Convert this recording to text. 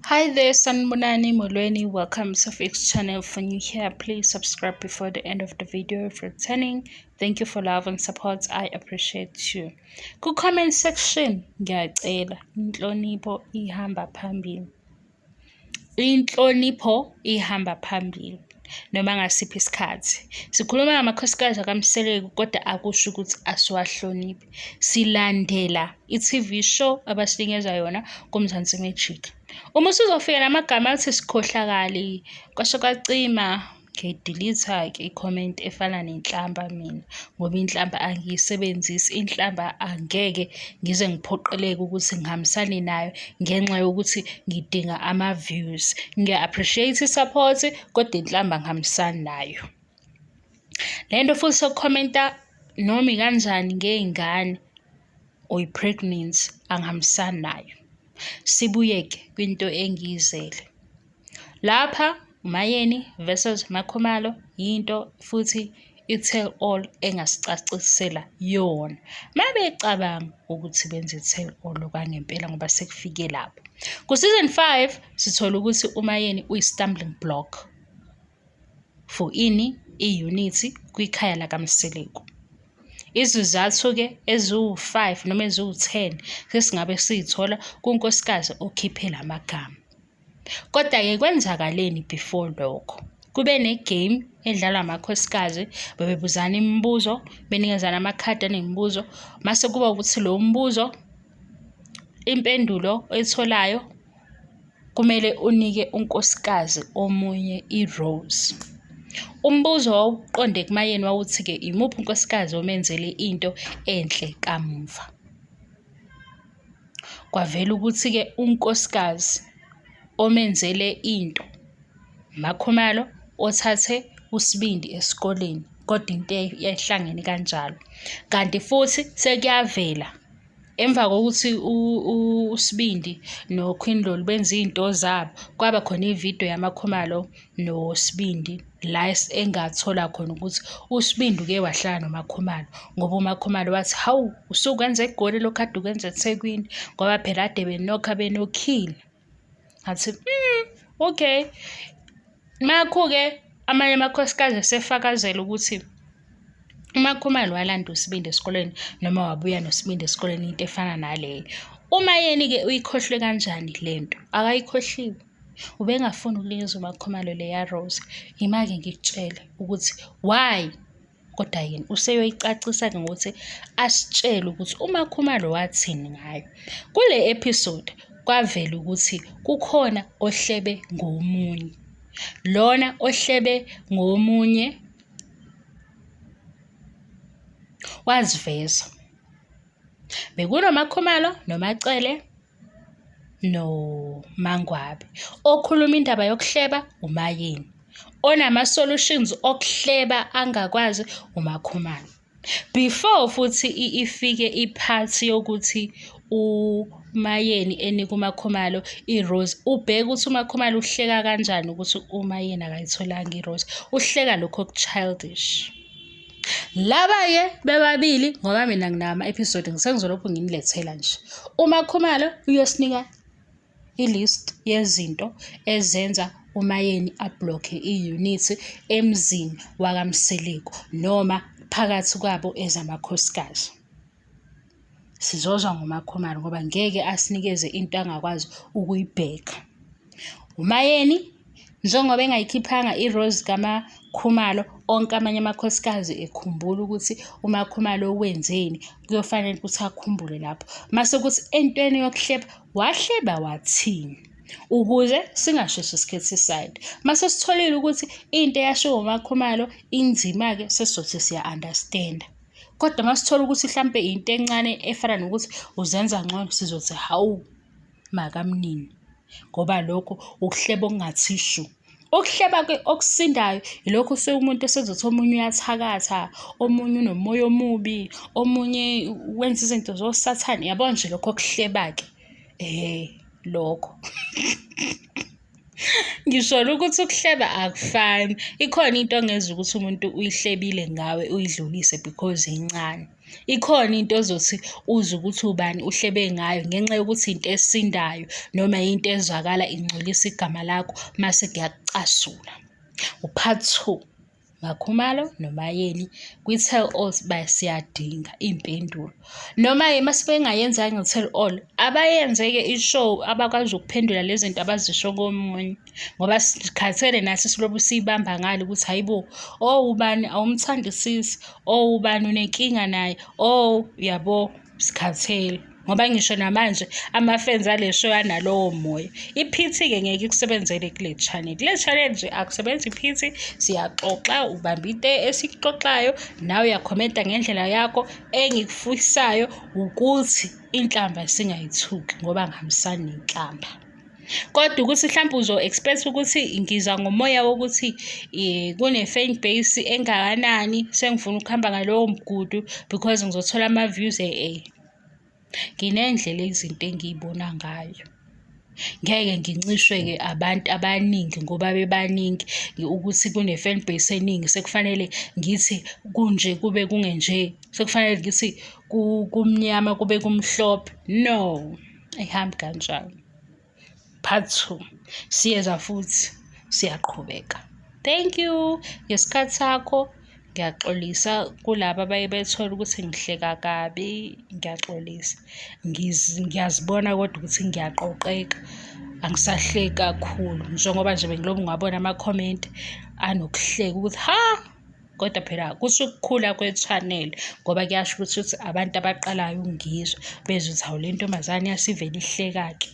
Hi there, Sanbonani Molweni. Welcome to Fix channel. For new here, please subscribe before the end of the video. If returning, thank you for love and support. I appreciate you. Ku comment section, ngiyacela inhlonipho ihamba phambili. Inhlonipho ihamba phambili. Noma ngasiphi isikhathi sikhuluma ngamakhosikazi akamseleki kodwa akusho ukuthi asiwahloniphi. Silandela i-TV show abasinikeza yona kuMzansi Magic. Uma usuzofika lamagama athi sikhohlakali kwasho kwacima ngidelete i-comment efana nenhlamba mina ngoba inhlamba angiyisebenzisi. Inhlamba angeke ngize ngiphoqeleke ukuthi ngihambisane nayo ngenxa yokuthi ngidinga ama-views. Ngiya-appreciate i-support kodwa inhlamba ngihambisani nayo. Le nto futhi sokukhomenta noma ikanjani ngey'ngane uyi-pregnant angihambisani nayo. Sibuyeke kwinto engiyizele. Lapha uMayeni versus Makhumalo yinto futhi i-tell all engasicacisela yona. Mabecabanga ukuthi benze i-tell all kwangempela ngoba sekufike lapho. Ku-season 5 sithola ukuthi uMayeni uyi-stumbling block for i-unity kwikhaya lakaMseleko. Izizathu-ke eziwu-5 noma eziwu-10 sesingabe siyithola kunkosikazi okhiphe lamagama. Kodwa-ke kwenzakaleni before lokho? Kube ne-game edlalwa amakhosikazi, bebebuzana imibuzo, benikezana amakhadi anemibuzo, mase kuba ukuthi lo mbuzo impendulo oyitholayo kumele unike unkosikazi omunye i-rose. Umbuzo wawuqonde kuMayeni wawuthi-ke imuphi unkosikazi omenzele into enhle kamuva. Kwavela ukuthi-ke unkosikazi omenzele into Makhumalo othathe uSibindi esikoleni, kodwa into yayihlangene kanjalo. Kanti futhi sekuyavela emva kokuthi uSibindi noQueen Lolo benza izinto zabo, kwaba khona ividiyo yaMakhumalo noSibindi la engathola khona ukuthi uSibindi uke wahlala noMakhumalo ngoba uMakhumalo wathi, hawu usukwenza eGoli lokhu kade ukwenza eThekwini ngoba phela ade benokha benokhile. Athi okay. Makho-ke amanye amakhosikazi sefakazela ukuthi uMakhumalo walanda uSibindi esikoleni noma wabuya noSibindi esikoleni into efana naleyo. uMayeni-ke uyikhohlwe kanjani lento? Akayikhohliwe. Ubengafuni ukunikeza uMakhumalo leya rose. Ima-ke ngikutshele ukuthi why, kodwa yena useyoyicacisa-ke ngokuthi asitshele ukuthi uMakhumalo wathini ngayo. Kule episode kwavela ukuthi kukhona ohlebe ngomunye. Lona ohlebe ngomunye waziveza. BekunoMakhumalo noMacele noMangwabi. Okhuluma indaba yokuhleba uMayeni. Onama-solutions okuhleba angakwazi uMakhumalo. Before futhi ifike iphathi yokuthi uMayeni enika uMakhumalo i-rose, ubheke ukuthi uMakhumalo uhleka kanjani ukuthi uMayeni akayitholanga i-rose. Uhleka lokho oku-childish. Laba-ke bebabili ngoba mina nginama-episode ngisengizolokhu nginilethela nje. uMakhumalo uyosinika i-list yezinto ezenza uMayeni ablokhe i-unity emzini wakaMseleko noma phakathi kwabo ezamakhosikazi. Sizozwa ngoMakhumalo ngoba ngeke asinikeze into angakwazi ukuyibheka. uMayeni njengoba engayikhiphanga i-rose kaMakhumalo, onke amanye amakhosikazi ekhumbula ukuthi uMakhumalo wenzeni, kuyofanele ukuthi akhumbule lapho. Mase ukuthi entweni yokuhleba wahleba wathini ukuze singasheshe sikhethe iside. Mase sitholile ukuthi into eyashiwo uMakhumalo inzima-ke sesizothi siya-understanda. Kodwa masithola ukuthi mhlampe into encane efana nokuthi uzenza ngcono sizothi hawu makamnini ngoba lokho ukuhleba okungathishu. Ukuhleba-ke okusindayo ilokho umuntu esezothi omunye uyathakatha, omunye unomoya omubi, omunye wenza izinto zosathane. Yabo nje lokho okuhleba-ke lokho. Ngisho ukuthi ukuhleba akufani. Ikhona into ongenza ukuthi umuntu uyihlebile ngawe uyidlulise because incane. Ikhona into ozothi uze ukuthi ubani uhlebe ngayo ngenxa yokuthi into esindayo noma into ezwakala ingcolisa igama lakho mase kuyakucasula. U-part 2. Makhumalo noMayeni kwi-Tell All siyadinga iy'mpendulo. Noma-ke mase bengayenzanga i-Tell All, abayenze-ke i-show abakwazi ukuphendula lezi zinto abazisho komunye. Ngoba sikhathele nathi silobu siyibamba ngale ukuthi hayibo, ubani awumthandisisi, ubani unenkinga naye, yabo sikhathele. Ngoba ngisho namanje ama-fans ale show analowo moya. Iphithi-ke ngeke ikusebenzele kule channel. Kule channel nje akusebenzi iphithi, siyaxoxa, ubamba into esikuxoxayo, nawe uyakhomenta ngendlela yakho. Engikufisayo ukuthi inhlamba singayithuki ngoba ngihambisani nenhlamba. Kodwa ukuthi mhlawumbe uzo-expect ukuthi ngiza ngomoya wokuthi kune-fan base engakanani, sengifuna ukuhamba ngalowo mgudu because ngizothola ama-views nginendlela izinto engiy'bona ngayo. Ngeke ngincishwe-ke abantu abaningi ngoba bebaningi ukuthi kune-fan base eningi sekufanele ngithi kunje kube kungenje, sekufanele ngithi kumnyama kube kumhlophe. No, ayihambi kanjalo. Part 2 siyeza futhi siyaqhubeka. Thank you ngesikhathi sakho. Ngiyaxolisa kulabo abaye bethola ukuthi ngihleka kabi, ngiyaxolisa. Ngiyazibona kodwa ukuthi ngiyaqoqeka, angisahleki kakhulu njengoba nje bengilobu ngabona ama-comment anokuhleka ukuthi kodwa phela kusho ukukhula kwe-channel ngoba kuyasho ukuthi abantu abaqalayo ukungizwa bezwe ukuthi hawu le ntombazane yasivele ihleka-ke.